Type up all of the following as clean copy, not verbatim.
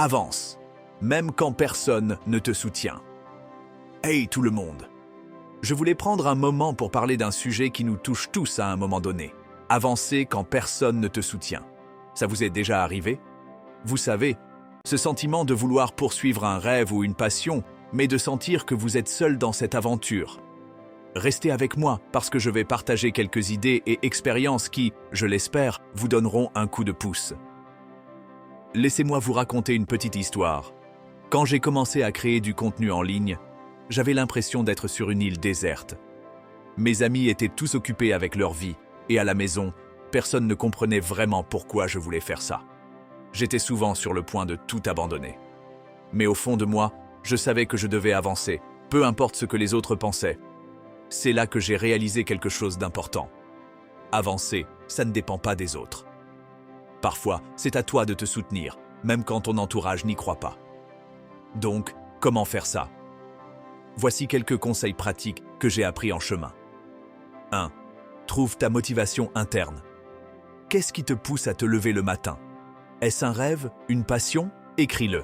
Avance, même quand personne ne te soutient. Hey tout le monde! Je voulais prendre un moment pour parler d'un sujet qui nous touche tous à un moment donné. Avancer quand personne ne te soutient. Ça vous est déjà arrivé? Vous savez, ce sentiment de vouloir poursuivre un rêve ou une passion, mais de sentir que vous êtes seul dans cette aventure. Restez avec moi parce que je vais partager quelques idées et expériences qui, je l'espère, vous donneront un coup de pouce. Laissez-moi vous raconter une petite histoire. Quand j'ai commencé à créer du contenu en ligne, j'avais l'impression d'être sur une île déserte. Mes amis étaient tous occupés avec leur vie, et à la maison, personne ne comprenait vraiment pourquoi je voulais faire ça. J'étais souvent sur le point de tout abandonner. Mais au fond de moi, je savais que je devais avancer, peu importe ce que les autres pensaient. C'est là que j'ai réalisé quelque chose d'important. Avancer, ça ne dépend pas des autres. Parfois, c'est à toi de te soutenir, même quand ton entourage n'y croit pas. Donc, comment faire ça? Voici quelques conseils pratiques que j'ai appris en chemin. 1. Trouve ta motivation interne. Qu'est-ce qui te pousse à te lever le matin? Est-ce un rêve, une passion? Écris-le.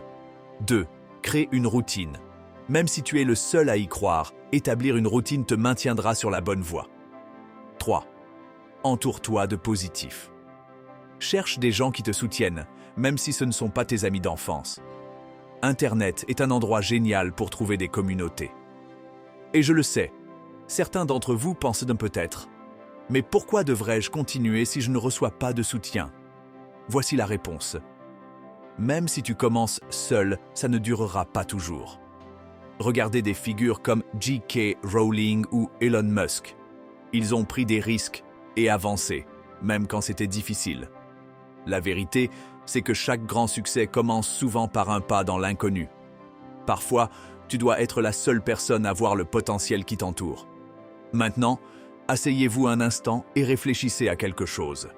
2. Crée une routine. Même si tu es le seul à y croire, établir une routine te maintiendra sur la bonne voie. 3. Entoure-toi de positifs. Cherche des gens qui te soutiennent, même si ce ne sont pas tes amis d'enfance. Internet est un endroit génial pour trouver des communautés. Et je le sais, certains d'entre vous pensent d'un peut-être. Mais pourquoi devrais-je continuer si je ne reçois pas de soutien? Voici la réponse. Même si tu commences seul, ça ne durera pas toujours. Regardez des figures comme J.K. Rowling ou Elon Musk. Ils ont pris des risques et avancé, même quand c'était difficile. La vérité, c'est que chaque grand succès commence souvent par un pas dans l'inconnu. Parfois, tu dois être la seule personne à voir le potentiel qui t'entoure. Maintenant, asseyez-vous un instant et réfléchissez à quelque chose.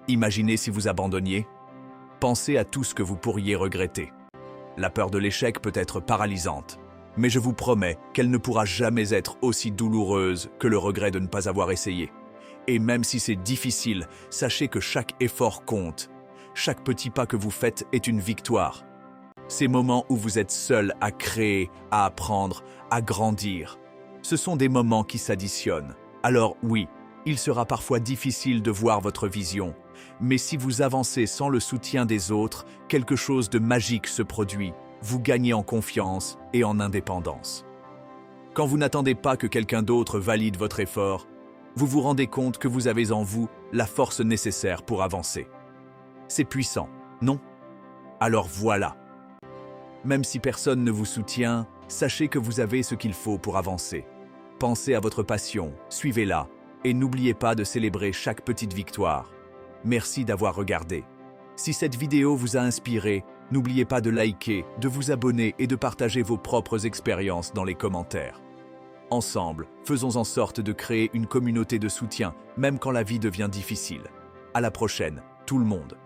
Imaginez si vous abandonniez. Pensez à tout ce que vous pourriez regretter. La peur de l'échec peut être paralysante, mais je vous promets qu'elle ne pourra jamais être aussi douloureuse que le regret de ne pas avoir essayé. Et même si c'est difficile, sachez que chaque effort compte. Chaque petit pas que vous faites est une victoire. Ces moments où vous êtes seul à créer, à apprendre, à grandir, ce sont des moments qui s'additionnent. Alors oui, il sera parfois difficile de voir votre vision, mais si vous avancez sans le soutien des autres, quelque chose de magique se produit. Vous gagnez en confiance et en indépendance. Quand vous n'attendez pas que quelqu'un d'autre valide votre effort, vous vous rendez compte que vous avez en vous la force nécessaire pour avancer. C'est puissant, non? Alors voilà. Même si personne ne vous soutient, sachez que vous avez ce qu'il faut pour avancer. Pensez à votre passion, suivez-la, et n'oubliez pas de célébrer chaque petite victoire. Merci d'avoir regardé. Si cette vidéo vous a inspiré, n'oubliez pas de liker, de vous abonner et de partager vos propres expériences dans les commentaires. Ensemble, faisons en sorte de créer une communauté de soutien, même quand la vie devient difficile. À la prochaine, tout le monde.